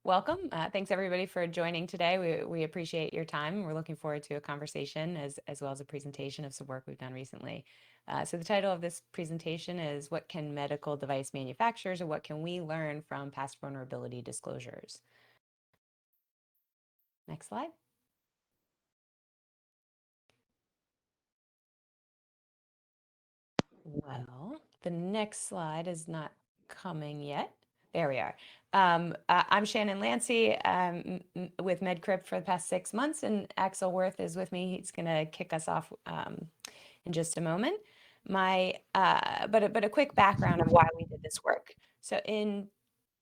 welcome. Thanks everybody for joining today. We appreciate your time. We're looking forward to a conversation as well as a presentation of some work we've done recently. So the title of this presentation is What Can Medical Device Manufacturers or What Can We Learn from Past Vulnerability Disclosures? Next slide. Well, the next slide is not coming yet. There we are. I'm Shannon Lantzy with MedCrypt for the past 6 months, and Axel Wirth is with me. He's going to kick us off in just a moment. But a quick background of why we did this work. So in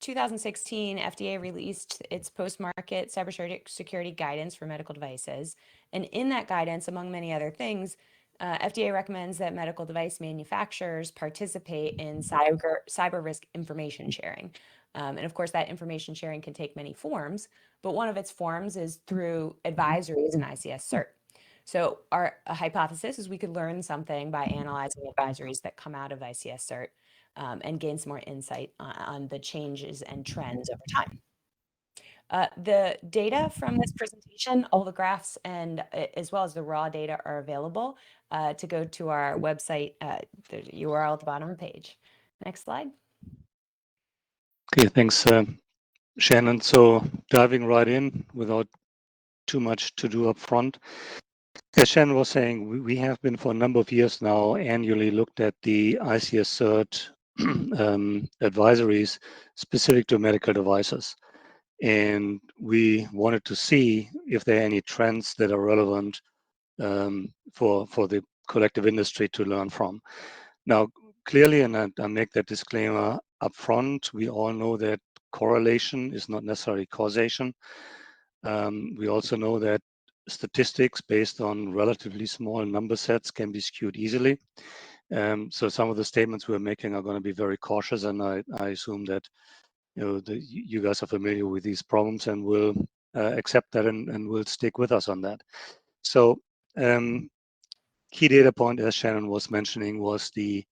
2016, FDA released its post-market cybersecurity guidance for medical devices. And in that guidance, among many other things, FDA recommends that medical device manufacturers participate in cyber risk information sharing. And of course, that information sharing can take many forms, but one of its forms is through advisories and ICS-CERT. So our hypothesis is we could learn something by analyzing advisories that come out of ICS-CERT and gain some more insight on the changes and trends over time. The data from this presentation, all the graphs and as well as the raw data are available to go to our website, the URL at the bottom of the page. Next slide. Okay, thanks, Shannon. So diving right in without too much to do up front. As Shannon was saying, we have been for a number of years now annually looked at the ICS-CERT advisories specific to medical devices. And we wanted to see if there are any trends that are relevant for the collective industry to learn from. Now, clearly, and I make that disclaimer up front, we all know that correlation is not necessarily causation. We also know that statistics based on relatively small number sets can be skewed easily. So some of the statements we're making are going to be very cautious, and I assume that you guys are familiar with these problems and will accept that and will stick with us on that. So key data point, as Shannon was mentioning, was the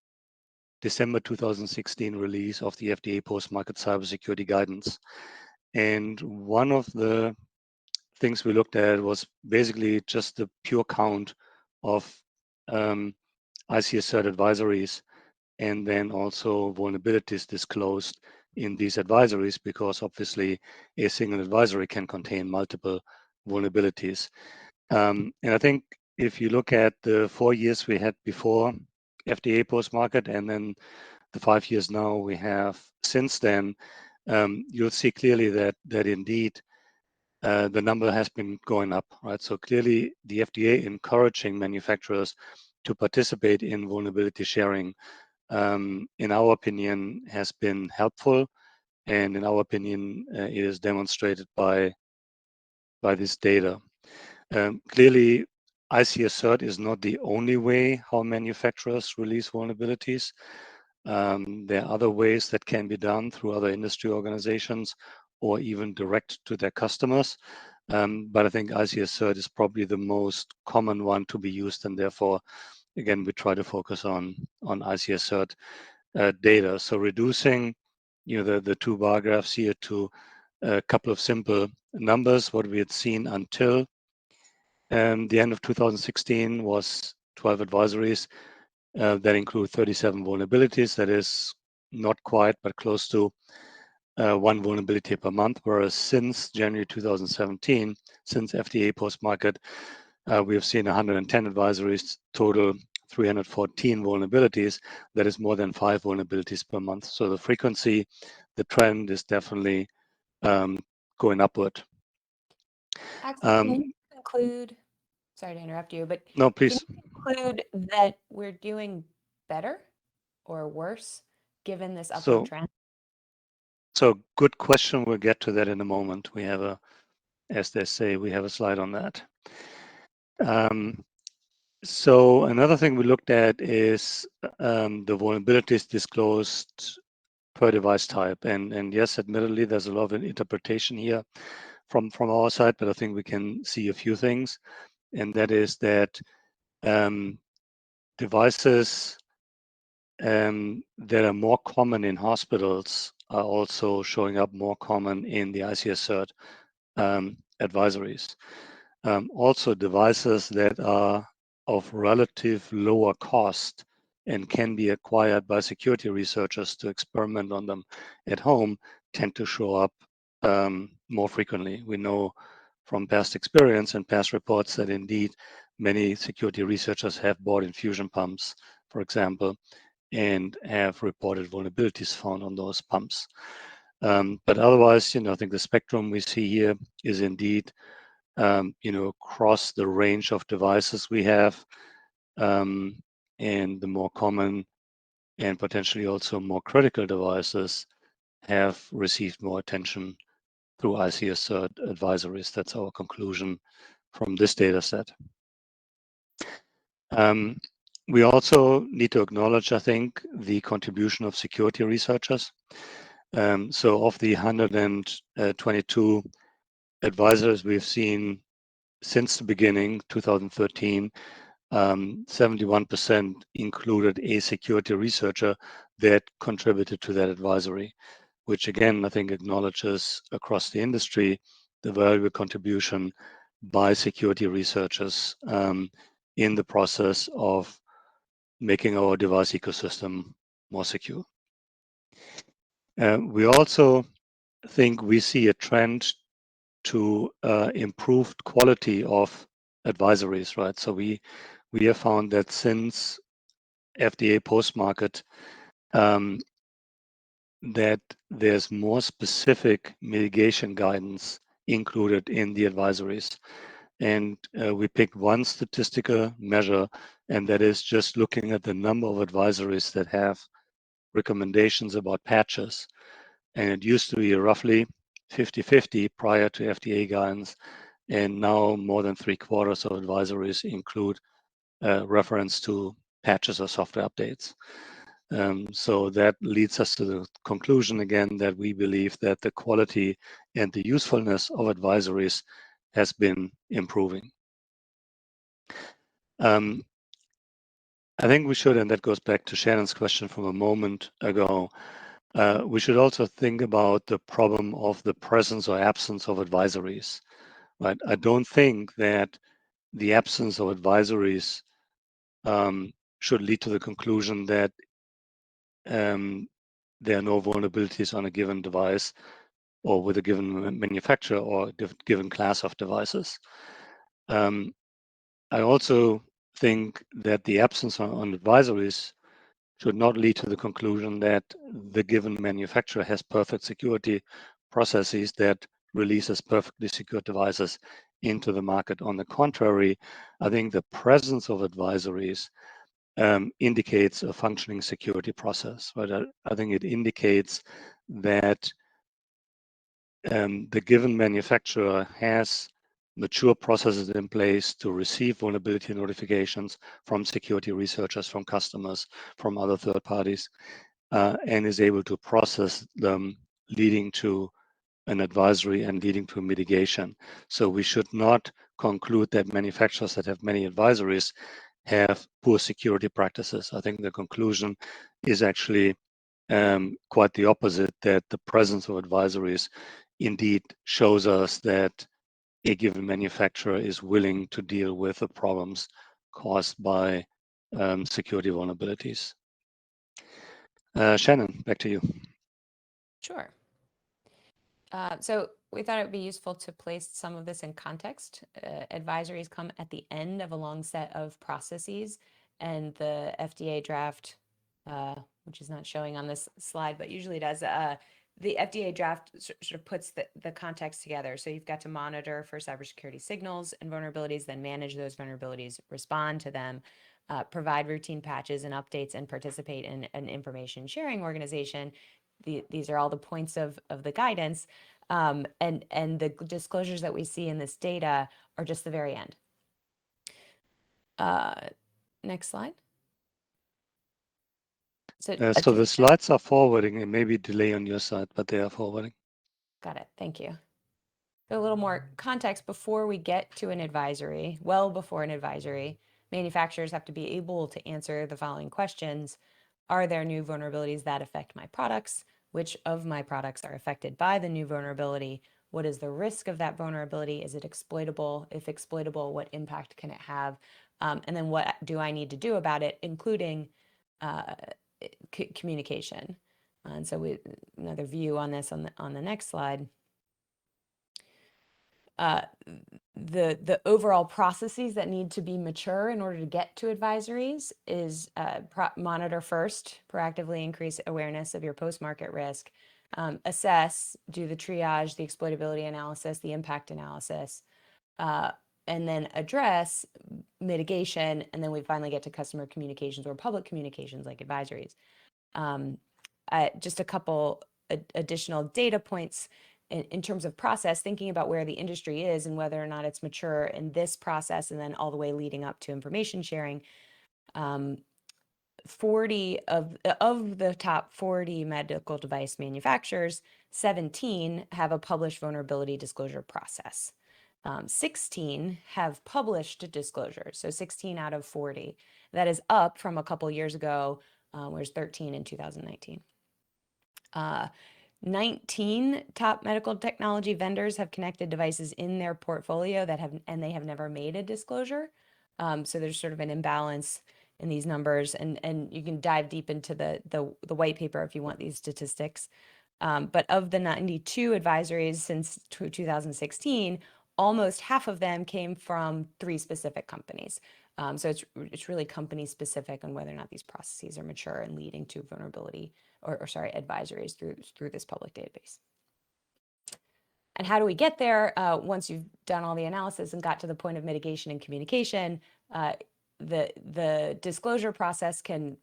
December 2016 release of the FDA post-market cybersecurity guidance. And one of the things we looked at was basically just the pure count of ICS-CERT advisories and then also vulnerabilities disclosed in these advisories, because obviously a single advisory can contain multiple vulnerabilities. And I think if you look at the 4 years we had before FDA post-market and then the 5 years now we have since then, you'll see clearly that indeed the number has been going up, right? So clearly the FDA encouraging manufacturers to participate in vulnerability sharing, in our opinion, has been helpful. And in our opinion, it is demonstrated by this data. Clearly, ICS-CERT is not the only way how manufacturers release vulnerabilities. There are other ways that can be done through other industry organizations or even direct to their customers. But I think ICS-CERT is probably the most common one to be used, and therefore, again, we try to focus on ICS-CERT data. So reducing, the two bar graphs here to a couple of simple numbers. What we had seen until the end of 2016 was 12 advisories that include 37 vulnerabilities. That is not quite, but close to one vulnerability per month. Whereas since January 2017, since FDA post-market, we have seen 110 advisories, total 314 vulnerabilities. That is more than 5 vulnerabilities per month. So the frequency, the trend is definitely going upward. Axel, can you conclude? Sorry to interrupt you, but no, can please. you conclude that we're doing better or worse given this upward trend? So good question. We'll get to that in a moment. We have as they say, we have a slide on that. So another thing we looked at is the vulnerabilities disclosed per device type. And yes, admittedly, there's a lot of interpretation here from our side, but I think we can see a few things. And that is that devices that are more common in hospitals are also showing up more common in the ICS-CERT advisories. Also, devices that are of relative lower cost and can be acquired by security researchers to experiment on them at home tend to show up more frequently. We know from past experience and past reports that indeed many security researchers have bought infusion pumps, for example, and have reported vulnerabilities found on those pumps. But otherwise, I think the spectrum we see here is indeed, across the range of devices we have, and the more common and potentially also more critical devices have received more attention through ICS-CERT advisories. That's our conclusion from this data set. We also need to acknowledge, I think, the contribution of security researchers. So of the 122 advisors we've seen since the beginning, 2013, 71% included a security researcher that contributed to that advisory, which again, I think acknowledges across the industry the valuable contribution by security researchers in the process of making our device ecosystem more secure. We also think we see a trend to improved quality of advisories, right? So we have found that since FDA Postmarket, that there's more specific mitigation guidance included in the advisories. And we picked one statistical measure, and that is just looking at the number of advisories that have recommendations about patches. And it used to be roughly 50-50 prior to FDA guidance. And now more than 3/4 of advisories include reference to patches or software updates. So that leads us to the conclusion again that we believe that the quality and the usefulness of advisories has been improving. I think we should, and that goes back to Shannon's question from a moment ago, we should also think about the problem of the presence or absence of advisories, right? I don't think that the absence of advisories should lead to the conclusion that there are no vulnerabilities on a given device or with a given manufacturer or a given class of devices. I also think that the absence on advisories should not lead to the conclusion that the given manufacturer has perfect security processes that releases perfectly secure devices into the market. On the contrary, I think the presence of advisories indicates a functioning security process. Right? I think it indicates that the given manufacturer has mature processes in place to receive vulnerability notifications from security researchers, from customers, from other third parties, and is able to process them, leading to an advisory and leading to mitigation. So we should not conclude that manufacturers that have many advisories have poor security practices. I think the conclusion is actually quite the opposite, that the presence of advisories indeed shows us that a given manufacturer is willing to deal with the problems caused by security vulnerabilities. Shannon, back to you. Sure. So we thought it would be useful to place some of this in context. Advisories come at the end of a long set of processes, and the FDA draft, which is not showing on this slide, but usually does, the FDA draft sort of puts the context together. So you've got to monitor for cybersecurity signals and vulnerabilities, then manage those vulnerabilities, respond to them, provide routine patches and updates, and participate in an information sharing organization. These are all the points of the guidance, and the disclosures that we see in this data are just the very end. Next slide. So the slides are forwarding, and maybe delay on your side, but they are forwarding. Got it. Thank you. So a little more context before we get to an advisory. Well before an advisory, manufacturers have to be able to answer the following questions. Are there new vulnerabilities that affect my products? which of my products are affected by the new vulnerability? What is the risk of that vulnerability? Is it exploitable? If exploitable, what impact can it have? And then what do I need to do about it, including communication? And so another view on this on the next slide. The overall processes that need to be mature in order to get to advisories is monitor first, proactively increase awareness of your post-market risk, assess, do the triage, the exploitability analysis, the impact analysis, and then address mitigation, and then we finally get to customer communications or public communications like advisories. Just a couple additional data points in terms of process, thinking about where the industry is and whether or not it's mature in this process, and then all the way leading up to information sharing. 40 of the top 40 medical device manufacturers, 17 have a published vulnerability disclosure process. 16 have published disclosures, so 16 out of 40. That is up from a couple years ago, where it was 13 in 2019. 19 top medical technology vendors have connected devices in their portfolio and they have never made a disclosure. So there's sort of an imbalance in these numbers, and you can dive deep into the white paper if you want these statistics. But of the 92 advisories since 2016, almost half of them came from 3 specific companies. So it's really company specific on whether or not these processes are mature and leading to vulnerability advisories through this public database. And how do we get there? Once you've done all the analysis and got to the point of mitigation and communication, the disclosure process can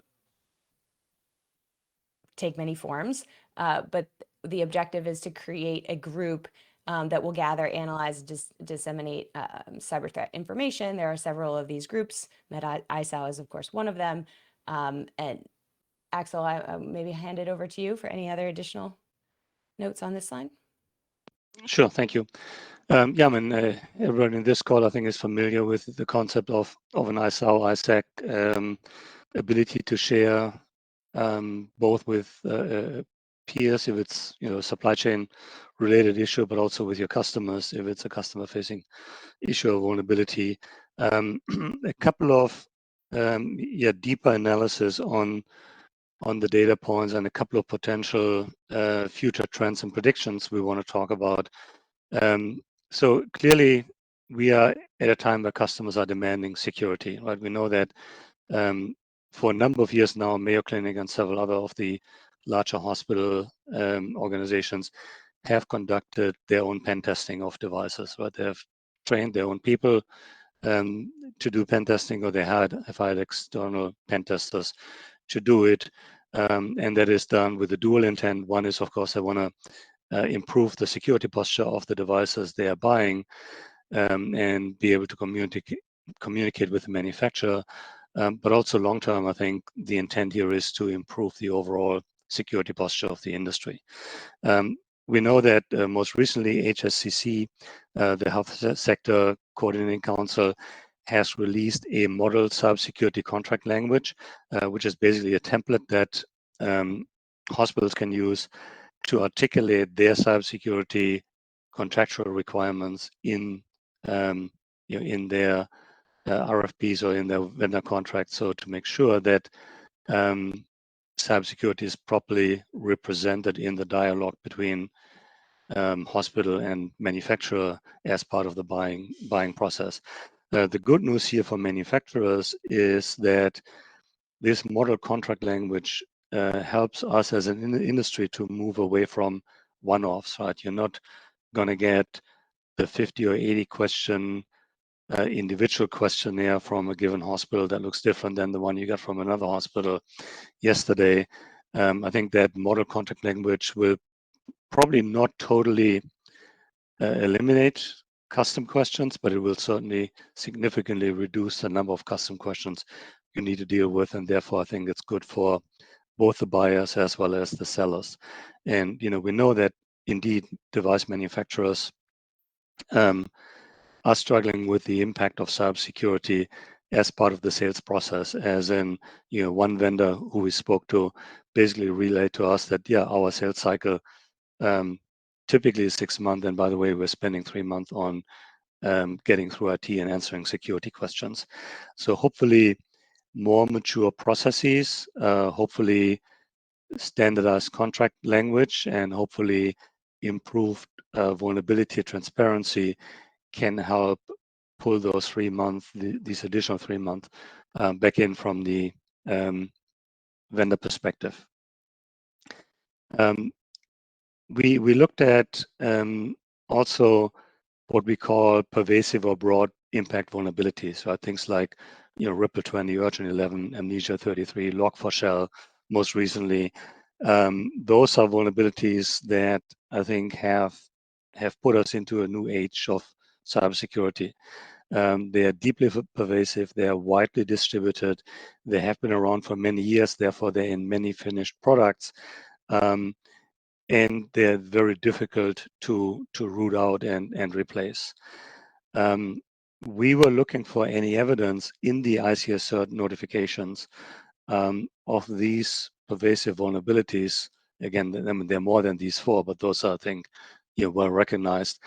take many forms, but the objective is to create a group that will gather, analyze, disseminate cyber threat information. There are several of these groups. MedISAL is, of course, one of them. And Axel, I maybe hand it over to you for any other additional notes on this slide. Sure, thank you. Yeah, I mean, everyone in this call, I think, is familiar with the concept of an ISAL, ISAC ability to share both with peers if it's supply chain related issue, but also with your customers if it's a customer facing issue of vulnerability. A couple of deeper analysis on the data points and a couple of potential future trends and predictions we want to talk about. So clearly we are at a time where customers are demanding security, right? We know that for a number of years now, Mayo Clinic and several other of the larger hospital organizations have conducted their own pen testing of devices, right? They have trained their own people to do pen testing, or they have hired external pen testers to do it. And that is done with a dual intent. One is, of course, they want to improve the security posture of the devices they are buying and be able to communicate with the manufacturer. But also long term, I think the intent here is to improve the overall security posture of the industry. We know that most recently HSCC, the Health Sector Coordinating Council, has released a model cybersecurity contract language, which is basically a template that hospitals can use to articulate their cybersecurity contractual requirements in their RFPs or in their vendor contracts, so to make sure that cybersecurity is properly represented in the dialogue between hospital and manufacturer as part of the buying process. The good news here for manufacturers is that this model contract language helps us as an industry to move away from one-offs, right? You're not going to get the 50 or 80 question individual questionnaire from a given hospital that looks different than the one you got from another hospital yesterday. I think that model contract language will probably not totally eliminate custom questions, but it will certainly significantly reduce the number of custom questions you need to deal with, and therefore I think it's good for both the buyers as well as the sellers. And we know that indeed device manufacturers are struggling with the impact of cybersecurity as part of the sales process, as in, one vendor who we spoke to basically relayed to us that, yeah, our sales cycle typically is 6 months. And by the way, we're spending 3 months on getting through IT and answering security questions. So hopefully more mature processes, hopefully standardized contract language, and hopefully improved vulnerability transparency can help pull those 3 months, these additional 3 months back in from the vendor perspective. We looked at also what we call pervasive or broad impact vulnerabilities. So things like, Ripple 20, Urgent 11, Amnesia 33, Log4Shell, most recently. Those are vulnerabilities that I think have put us into a new age of cybersecurity. They are deeply pervasive. They are widely distributed. They have been around for many years. Therefore, they're in many finished products. And they're very difficult to root out and replace. We were looking for any evidence in the ICS-CERT notifications of these pervasive vulnerabilities. Again, I mean, there are more than these 4, but those are, I think, well recognized.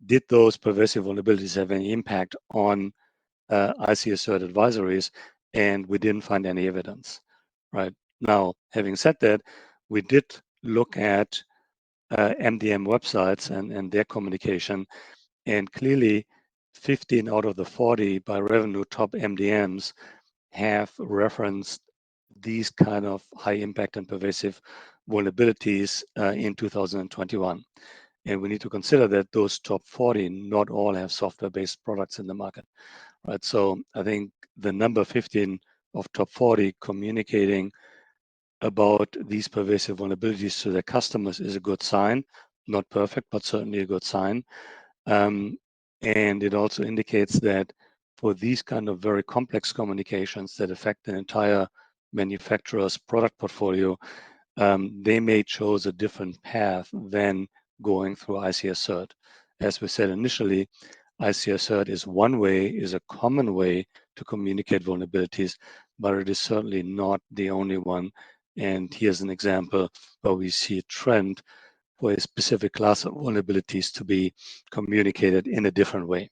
Did those pervasive vulnerabilities have any impact on ICS-CERT advisories? And we didn't find any evidence. Right now, having said that, we did look at MDM websites and their communication, and clearly 15 out of the 40 by revenue top MDMs have referenced these kind of high impact and pervasive vulnerabilities in 2021. And we need to consider that those top 40, not all have software-based products in the market, right? So I think the number 15 of top 40 communicating about these pervasive vulnerabilities to their customers is a good sign. Not perfect, but certainly a good sign. And it also indicates that for these kind of very complex communications that affect an entire manufacturer's product portfolio, they may choose a different path than going through ICS-CERT. As we said initially, ICS-CERT is one way, is a common way to communicate vulnerabilities, but it is certainly not the only one. And here's an example where we see a trend for a specific class of vulnerabilities to be communicated in a different way.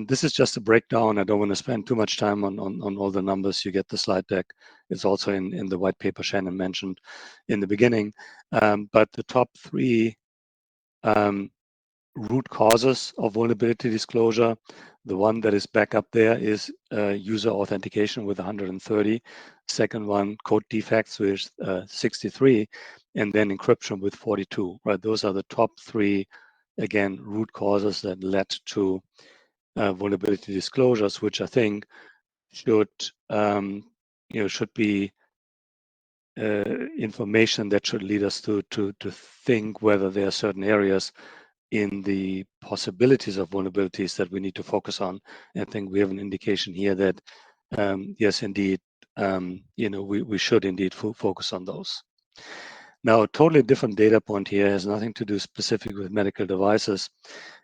This is just a breakdown. I don't want to spend too much time on all the numbers. You get the slide deck. It's also in the white paper Shannon mentioned in the beginning. But the top 3 root causes of vulnerability disclosure, the one that is back up there is user authentication with 130. Second one, code defects with 63, and then encryption with 42. Right, those are the top 3, again, root causes that led to vulnerability disclosures, which I think should should be information that should lead us to think whether there are certain areas in the possibilities of vulnerabilities that we need to focus on. I think we have an indication here that yes, indeed, we should indeed focus on those. Now, a totally different data point here has nothing to do specific with medical devices.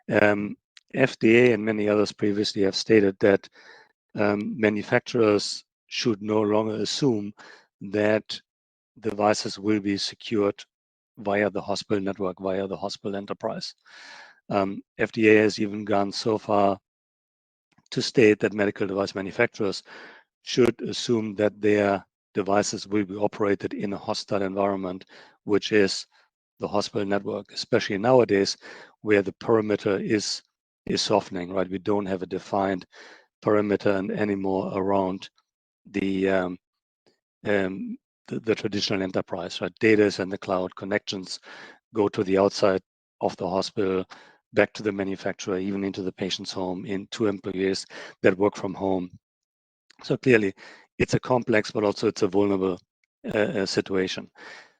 FDA and many others previously have stated that manufacturers should no longer assume that devices will be secured via the hospital network, via the hospital enterprise. FDA has even gone so far to state that medical device manufacturers should assume that their devices will be operated in a hostile environment, which is the hospital network, especially nowadays where the perimeter is softening, right? We don't have a defined perimeter anymore around the traditional enterprise, right? Data is in the cloud, connections go to the outside of the hospital, back to the manufacturer, even into the patient's home, into employees that work from home. So clearly, it's a complex, but also it's a vulnerable situation.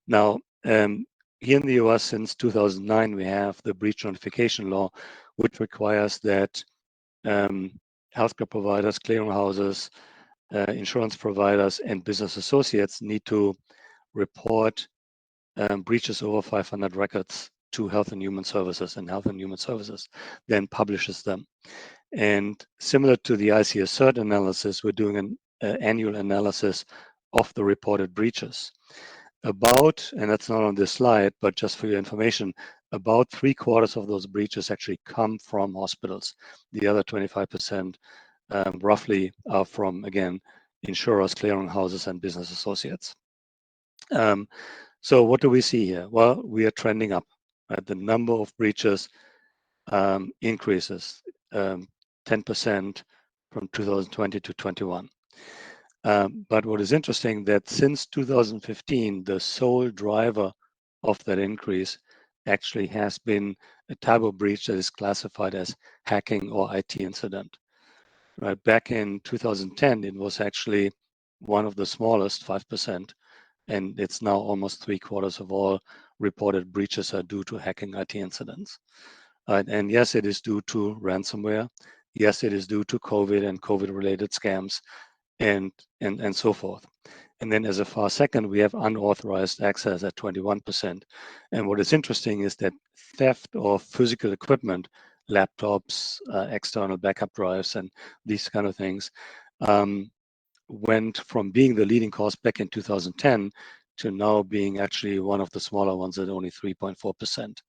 Now, here in the US, since 2009, we have the breach notification law, which requires that healthcare providers, clearinghouses, insurance providers, and business associates need to report breaches over 500 records to Health and Human Services, and Health and Human Services then publishes them. And similar to the ICS-CERT analysis, we're doing an annual analysis of the reported breaches. About, and that's not on this slide, but just for your information, about 3/4 of those breaches actually come from hospitals. The other 25% roughly are from, again, insurers, clearinghouses, and business associates. So what do we see here? Well, we are trending up. Right? The number of breaches increases 10% from 2020 to 21. But what is interesting that since 2015, the sole driver of that increase actually has been a type of breach that is classified as hacking or IT incident. Right? Back in 2010, it was actually one of the smallest, 5%, and it's now almost 3/4 of all reported breaches are due to hacking IT incidents. And yes, it is due to ransomware. Yes, it is due to COVID and COVID-related scams, and so forth. And then as a far second, we have unauthorized access at 21%. And what is interesting is that theft of physical equipment, laptops, external backup drives, and these kind of things, went from being the leading cause back in 2010 to now being actually one of the smaller ones at only 3.4%.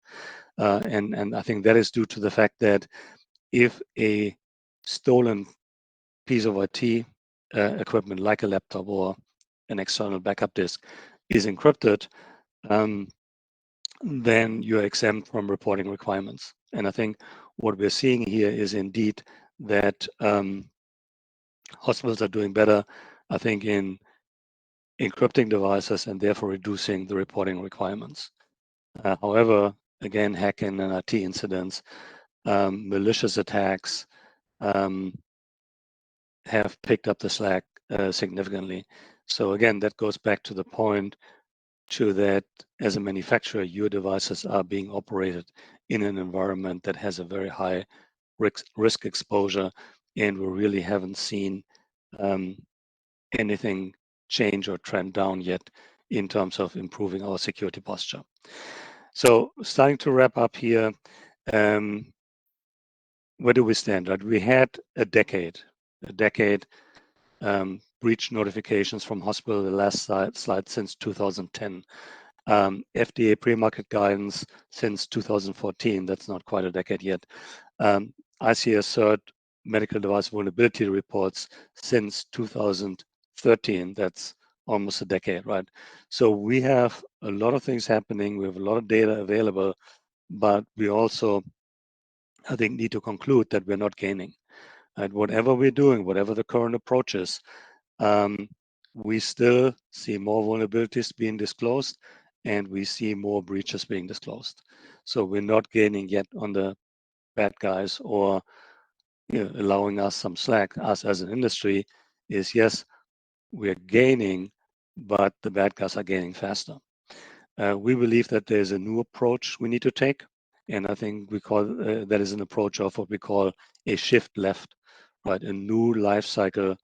And I think that is due to the fact that if a stolen piece of IT equipment like a laptop or an external backup disk is encrypted, then you're exempt from reporting requirements. And I think what we're seeing here is indeed that hospitals are doing better, I think, in encrypting devices and therefore reducing the reporting requirements. However, again, hacking and IT incidents, malicious attacks have picked up the slack significantly. So again, that goes back to the point to that as a manufacturer, your devices are being operated in an environment that has a very high risk exposure, and we really haven't seen anything change or trend down yet in terms of improving our security posture. So starting to wrap up here, where do we stand? Right? We had a decade breach notifications from hospital, the last slide since 2010. FDA pre-market guidance since 2014, that's not quite a decade yet. ICS-CERT medical device vulnerability reports since 2013, that's almost a decade, right? So we have a lot of things happening, we have a lot of data available, but we also, I think, need to conclude that we're not gaining. Right? Whatever we're doing, whatever the current approach is, we still see more vulnerabilities being disclosed, and we see more breaches being disclosed. So we're not gaining yet on the bad guys, or allowing us some slack. Us as an industry is, yes, we're gaining, but the bad guys are gaining faster. We believe that there's a new approach we need to take, and I think we call that is an approach of what we call a shift left, right? A new life cycle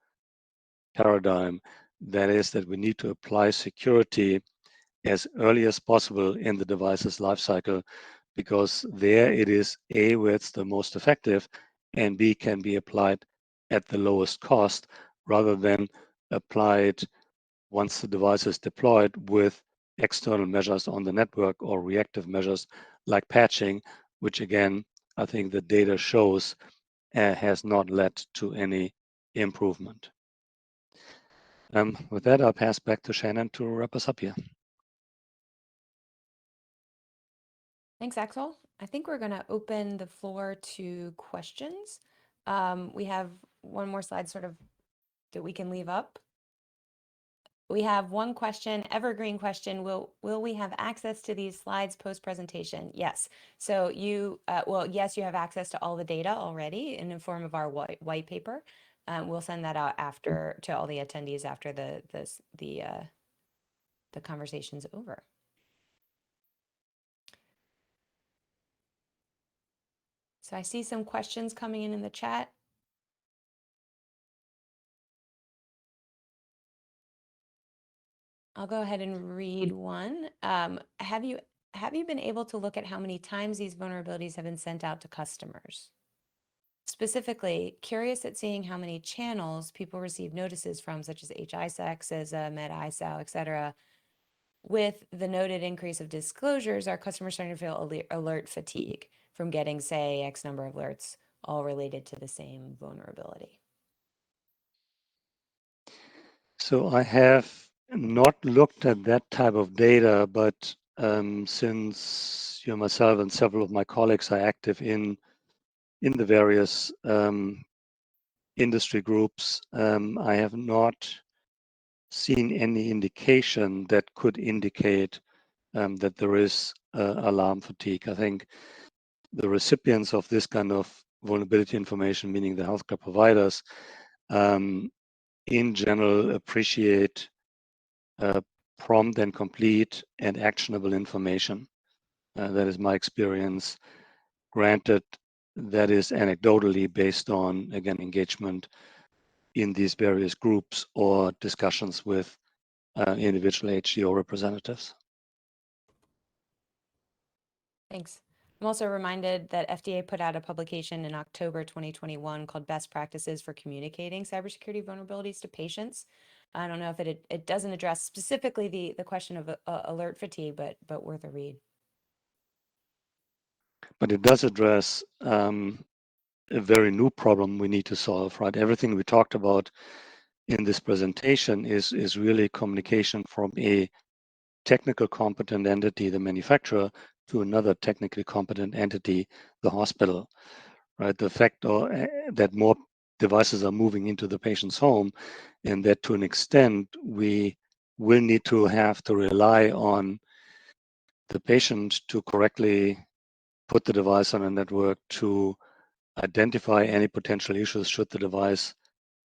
paradigm. That is that we need to apply security as early as possible in the device's lifecycle, because there it is A, where it's the most effective, and B, can be applied at the lowest cost rather than applied once the device is deployed with external measures on the network or reactive measures like patching, which again, I think the data shows has not led to any improvement. With that, I'll pass back to Shannon to wrap us up here. Thanks, Axel. I think we're going to open the floor to questions. We have one more slide sort of that we can leave up. We have one question, evergreen question. Will we have access to these slides post-presentation? Yes. So yes, you have access to all the data already in the form of our white paper. We'll send that out to all the attendees after the conversation's over. So I see some questions coming in the chat. I'll go ahead and read one. Have you have you been able to look at how many times these vulnerabilities have been sent out to customers? Specifically, curious at seeing how many channels people receive notices from, such as HISAC, CISA, MedISAL, et cetera. With the noted increase of disclosures, are customers starting to feel alert fatigue from getting, say, X number of alerts all related to the same vulnerability? So I have not looked at that type of data, but since myself and several of my colleagues are active in the various industry groups, I have not seen any indication that could indicate that there is alarm fatigue. I think the recipients of this kind of vulnerability information, meaning the healthcare providers, in general appreciate prompt and complete and actionable information. That is my experience. Granted, that is anecdotally based on, again, engagement in these various groups or discussions with individual HCO representatives. Thanks. I'm also reminded that FDA put out a publication in October 2021 called Best Practices for Communicating Cybersecurity Vulnerabilities to Patients. I don't know if it doesn't address specifically the question of alert fatigue, but worth a read. But it does address a very new problem we need to solve, right? Everything we talked about in this presentation is really communication from a technical competent entity, the manufacturer, to another technically competent entity, the hospital, right? The fact that more devices are moving into the patient's home, and that to an extent we will need to have to rely on the patient to correctly put the device on a network, to identify any potential issues should the device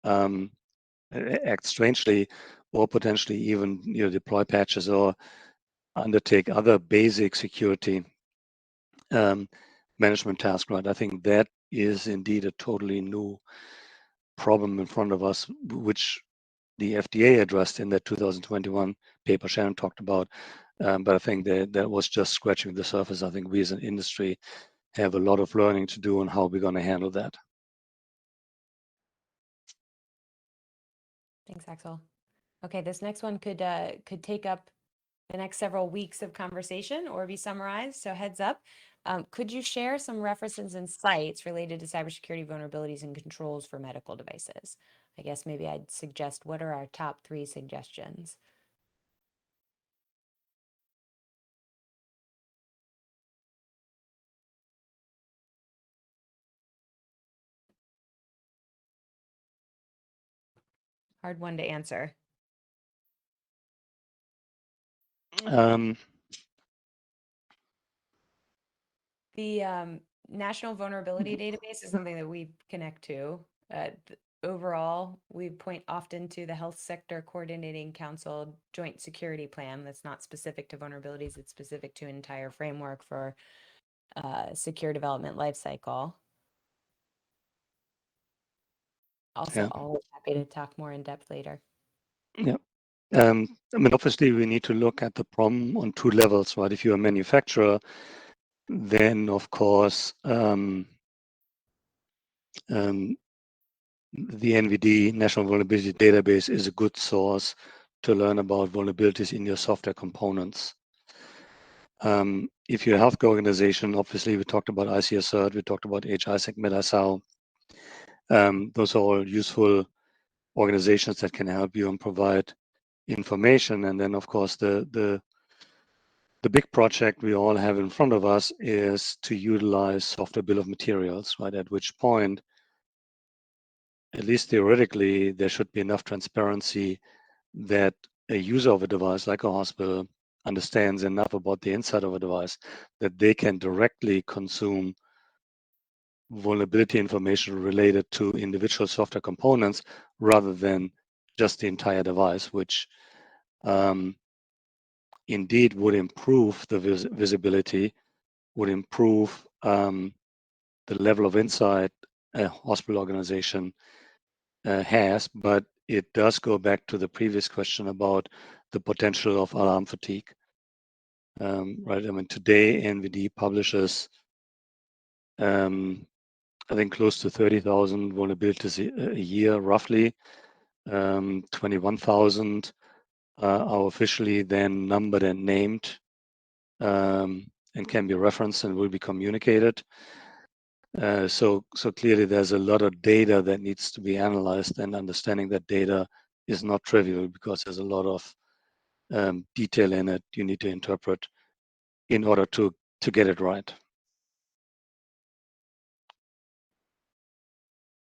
act strangely, or potentially even deploy patches or undertake other basic security management tasks, right? I think that is indeed a totally new problem in front of us, which the FDA addressed in that 2021 paper Shannon talked about. But I think that was just scratching the surface. I think we as an industry have a lot of learning to do on how we're going to handle that. Thanks, Axel. Okay, this next one could take up the next several weeks of conversation or be summarized. So heads up. Could you share some references and sites related to cybersecurity vulnerabilities and controls for medical devices? I guess maybe I'd suggest, what are our top 3 suggestions? Hard one to answer. The National Vulnerability Database is something that we connect to. Overall, we point often to the Health Sector Coordinating Council Joint Security Plan. That's not specific to vulnerabilities. It's specific to an entire framework for secure development lifecycle. Also, always happy to talk more in depth later. Yeah. I mean, obviously, we need to look at the problem on 2 levels, right? If you're a manufacturer, then of course, the NVD, National Vulnerability Database, is a good source to learn about vulnerabilities in your software components. If you're a healthcare organization, obviously, we talked about ICS-CERT, we talked about HISAC, MedISAL. Those are all useful organizations that can help you and provide information. And then, of course, the big project we all have in front of us is to utilize software bill of materials, right? At which point, at least theoretically, there should be enough transparency that a user of a device like a hospital understands enough about the inside of a device that they can directly consume vulnerability information related to individual software components rather than just the entire device, which indeed would improve the visibility, would improve the level of insight a hospital organization has, but it does go back to the previous question about the potential of alarm fatigue. right? I mean, today NVD publishes, I think, close to 30,000 vulnerabilities a year, roughly. 21,000 are officially then numbered and named, and can be referenced and will be communicated. So clearly there's a lot of data that needs to be analyzed, and understanding that data is not trivial because there's a lot of detail in it you need to interpret in order to get it right.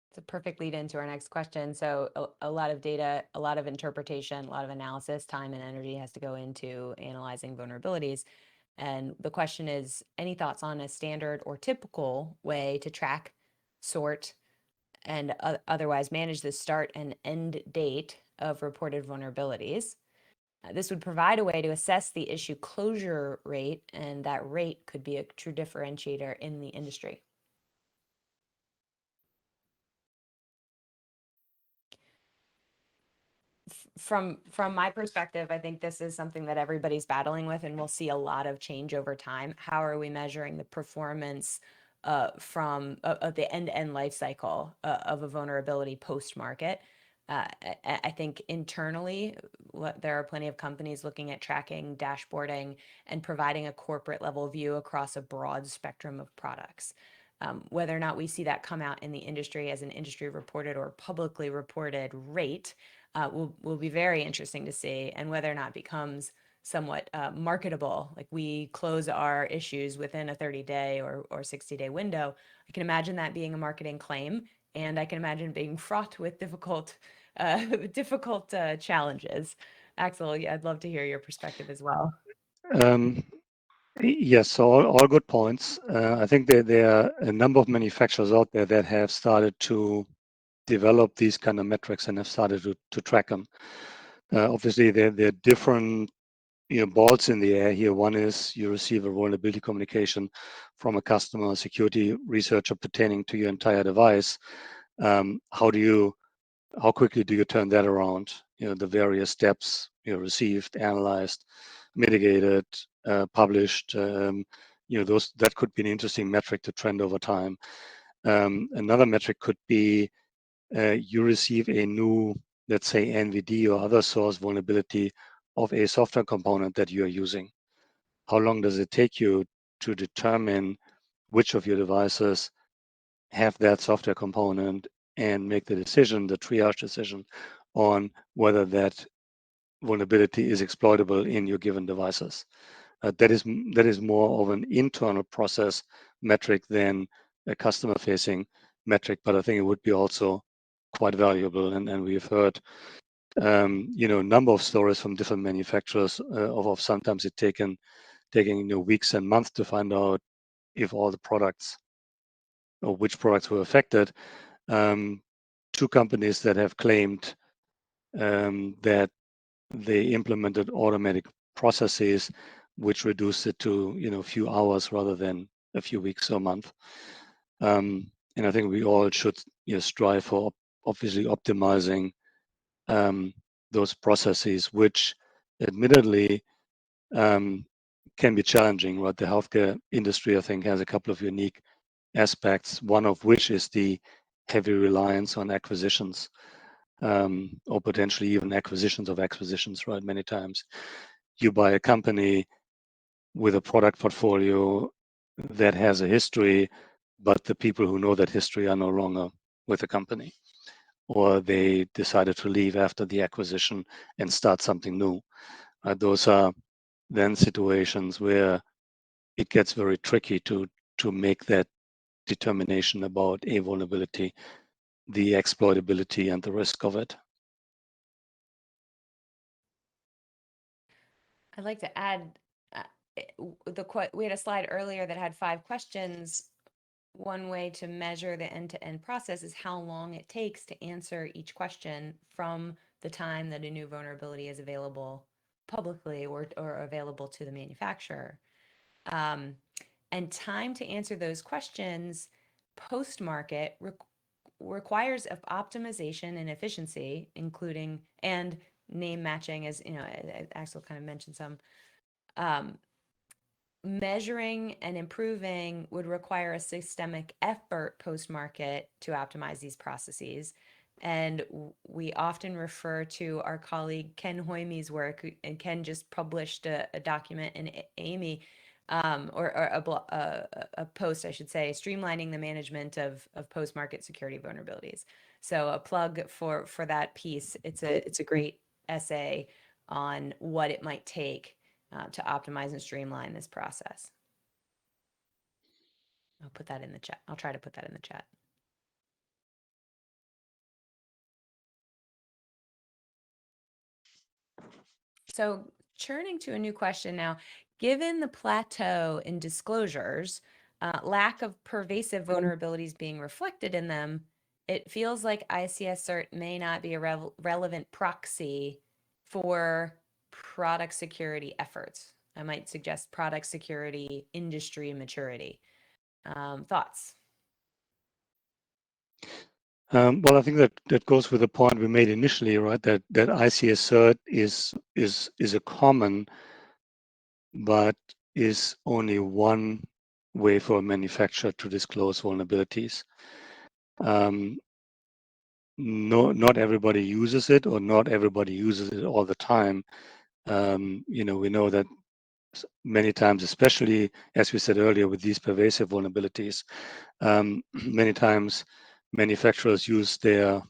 It's a perfect lead into our next question. So a lot of data, a lot of interpretation, a lot of analysis, time and energy has to go into analyzing vulnerabilities. And the question is, any thoughts on a standard or typical way to track, sort, and otherwise manage the start and end date of reported vulnerabilities? This would provide a way to assess the issue closure rate, and that rate could be a true differentiator in the industry. From my perspective, I think this is something that everybody's battling with, and we'll see a lot of change over time. How are we measuring the performance from the end-to-end life cycle of a vulnerability post-market? I think internally, there are plenty of companies looking at tracking, dashboarding, and providing a corporate level view across a broad spectrum of products. Whether or not we see that come out in the industry as an industry reported or publicly reported rate will be very interesting to see, and whether or not it becomes somewhat marketable, like we close our issues within a 30-day or 60-day window. I can imagine that being a marketing claim, and I can imagine being fraught with difficult challenges. Axel, yeah, I'd love to hear your perspective as well. Um, yes, so all good points. I think there are a number of manufacturers out there that have started to develop these kind of metrics and have started to track them. Obviously, there are different balls in the air here. One is you receive a vulnerability communication from a customer security researcher pertaining to your entire device. How quickly do you turn that around? The various steps, received, analyzed, mitigated, published. That could be an interesting metric to trend over time. Another metric could be you receive a new, let's say, NVD or other source vulnerability of a software component that you are using. How long does it take you to determine which of your devices have that software component and make the decision, the triage decision, on whether that vulnerability is exploitable in your given devices? That is more of an internal process metric than a customer-facing metric, but I think it would be also quite valuable. And we've heard a number of stories from different manufacturers of sometimes it taking weeks and months to find out if all the products or which products were affected. Two companies that have claimed that they implemented automatic processes which reduced it to a few hours rather than a few weeks or a month. And I think we all should strive for obviously optimizing those processes, which admittedly can be challenging. Right, the healthcare industry I think has a couple of unique aspects. One of which is the heavy reliance on acquisitions, or potentially even acquisitions of acquisitions. Right, many times you buy a company with a product portfolio that has a history, but the people who know that history are no longer with the company, or they decided to leave after the acquisition and start something new. Those are then situations where it gets very tricky to make that determination about a vulnerability, the exploitability and the risk of it. I'd like to add we had a slide earlier that had 5 questions. One way to measure the end-to-end process is how long it takes to answer each question from the time that a new vulnerability is available publicly or available to the manufacturer. And time to answer those questions post-market requires of optimization and efficiency, including and name matching, as Axel kind of mentioned some. measuring and improving would require a systemic effort post-market to optimize these processes. And we often refer to our colleague Ken Hoyme's work, and Ken just published a document in Amy, or a post, I should say, streamlining the management of post-market security vulnerabilities. So a plug for that piece. It's a great essay on what it might take to optimize and streamline this process. I'll put that in the chat. I'll try to put that in the chat. So turning to a new question now, given the plateau in disclosures, lack of pervasive vulnerabilities being reflected in them, it feels like ICS-CERT may not be a relevant proxy for product security efforts. I might suggest product security industry maturity. Thoughts? Well, I think that goes with the point we made initially, right? That ICS-CERT is a common, but is only one way for a manufacturer to disclose vulnerabilities. Not everybody uses it, or not everybody uses it all the time. We know that many times, especially as we said earlier, with these pervasive vulnerabilities, many times manufacturers use their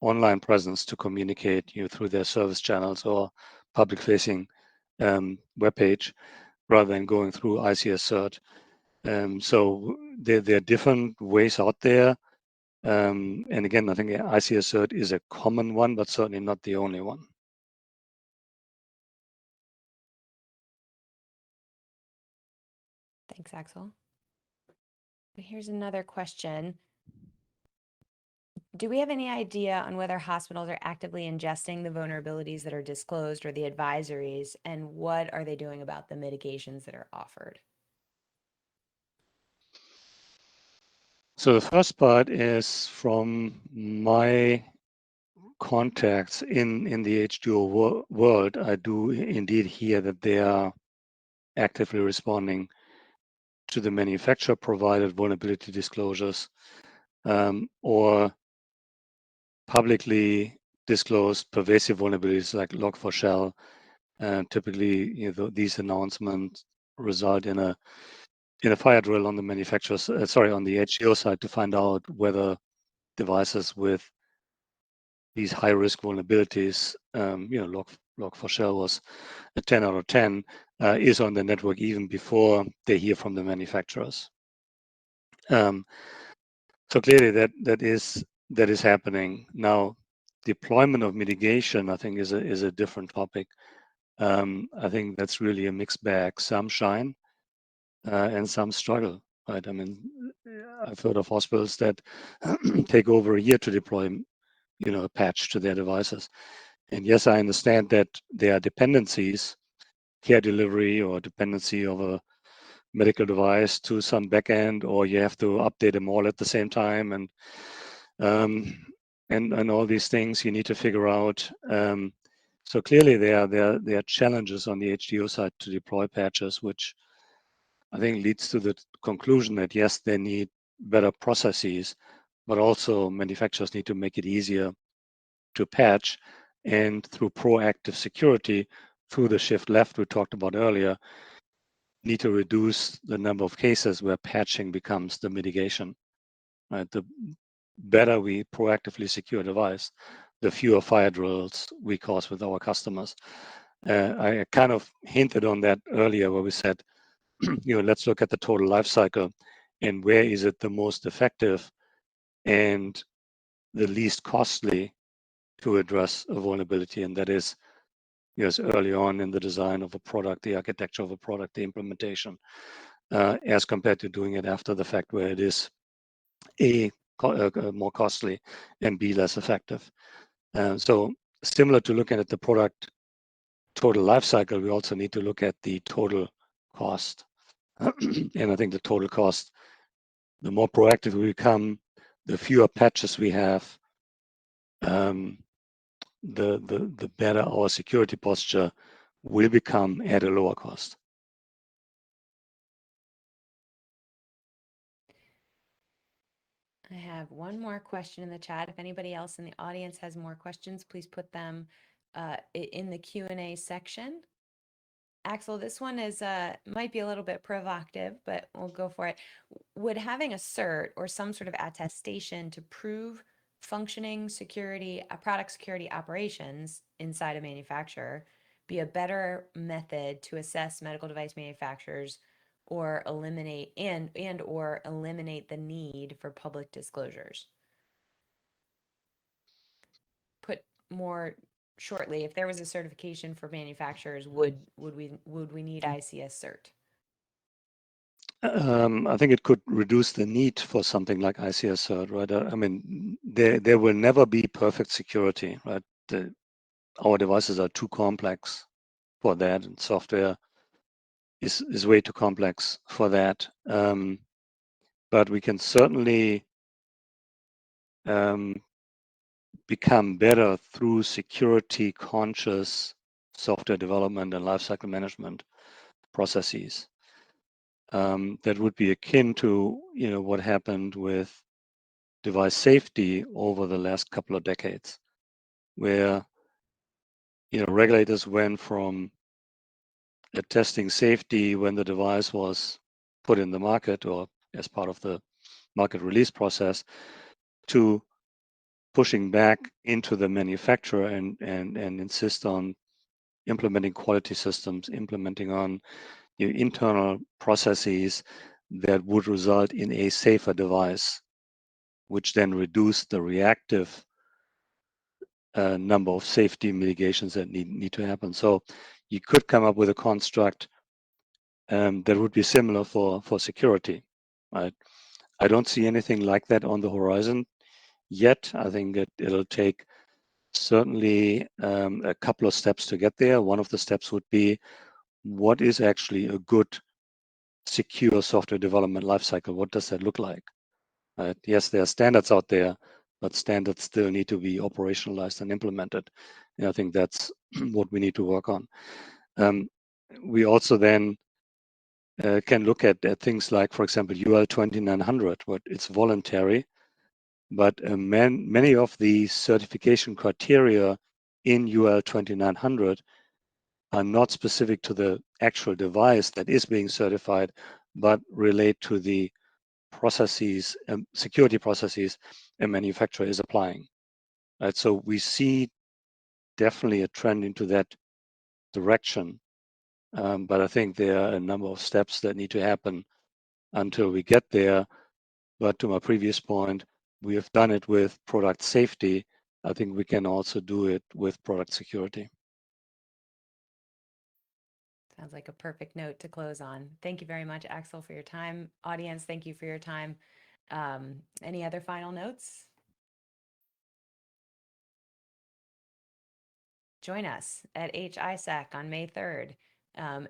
online presence to communicate through their service channels or public-facing webpage, rather than going through ICS-CERT. So there are different ways out there. And again, I think ICS-CERT is a common one, but certainly not the only one. Thanks, Axel. Here's another question. Do we have any idea on whether hospitals are actively ingesting the vulnerabilities that are disclosed or the advisories, and what are they doing about the mitigations that are offered? So the first part is from my contacts in the HDO world. I do indeed hear that they are actively responding to the manufacturer provided vulnerability disclosures, or publicly disclosed pervasive vulnerabilities like Log4Shell. Typically, these announcements result in a fire drill on the manufacturer's, on the HDO side, to find out whether devices with these high-risk vulnerabilities, Log4Shell was a 10 out of 10, is on the network even before they hear from the manufacturers. So clearly that is happening now. Deployment of mitigation, I think, is a different topic. I think that's really a mixed bag. Some shine and some struggle. Right? I mean, I've heard of hospitals that take over a year to deploy, a patch to their devices. And yes, I understand that there are dependencies, care delivery or dependency of a medical device to some backend, or you have to update them all at the same time, and all these things you need to figure out. So clearly there are challenges on the HDO side to deploy patches, which I think leads to the conclusion that yes, they need better processes, but also manufacturers need to make it easier to patch, and through proactive security, through the shift left we talked about earlier, need to reduce the number of cases where patching becomes the mitigation. Right? The better we proactively secure a device, the fewer fire drills we cause with our customers. I kind of hinted on that earlier, where we said, let's look at the total life cycle and where is it the most effective and the least costly to address a vulnerability, and that is early on in the design of a product, the architecture of a product, the implementation, as compared to doing it after the fact, where it is more costly and B, less effective. So similar to looking at the product total life cycle, we also need to look at the total cost. And I think the total cost, the more proactive we become, the fewer patches we have, the better our security posture will become at a lower cost. I have one more question in the chat. If anybody else in the audience has more questions, please put them in the Q&A section. Axel, this one is might be a little bit provocative, but we'll go for it. Would having a CERT or some sort of attestation to prove functioning security, product security operations inside a manufacturer be a better method to assess medical device manufacturers or eliminate or eliminate the need for public disclosures? Put more shortly, if there was a certification for manufacturers, would we need ICS-CERT? I think it could reduce the need for something like ICS-CERT, right? I mean, there will never be perfect security, right? Our devices are too complex for that, and software is way too complex for that. But we can certainly become better through security conscious software development and lifecycle management processes. That would be akin to what happened with device safety over the last couple of decades, where regulators went from testing safety when the device was put in the market or as part of the market release process to pushing back into the manufacturer and insist on implementing quality systems, implementing on internal processes that would result in a safer device, which then reduce the reactive number of safety mitigations that need to happen. So you could come up with a construct that would be similar for security, right? I don't see anything like that on the horizon yet. I think it'll take certainly a couple of steps to get there. One of the steps would be, what is actually a good secure software development lifecycle? What does that look like? Yes, there are standards out there, but standards still need to be operationalized and implemented. And I think that's what we need to work on. We also then can look at things like, for example, UL 2900, where it's voluntary, but many of the certification criteria in UL 2900 are not specific to the actual device that is being certified, but relate to the processes, security processes a manufacturer is applying. Right, so we see definitely a trend into that direction, but I think there are a number of steps that need to happen until we get there. But to my previous point, we have done it with product safety. I think we can also do it with product security. Sounds like a perfect note to close on. Thank you very much, Axel, for your time. Audience, thank you for your time. Any other final notes? Join us at HISAC on May 3rd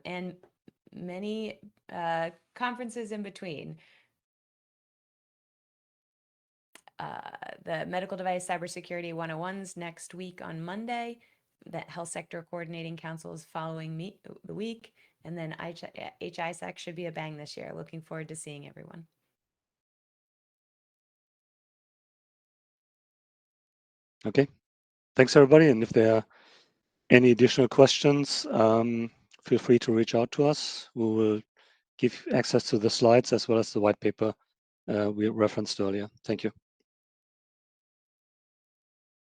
and many conferences in between. The Medical Device Cybersecurity 101s next week on Monday. The Health Sector Coordinating Council is following the week. And then HISAC should be a bang this year. Looking forward to seeing everyone. Okay. Thanks, everybody. And if there are any additional questions, feel free to reach out to us. We will give access to the slides as well as the white paper we referenced earlier. Thank you.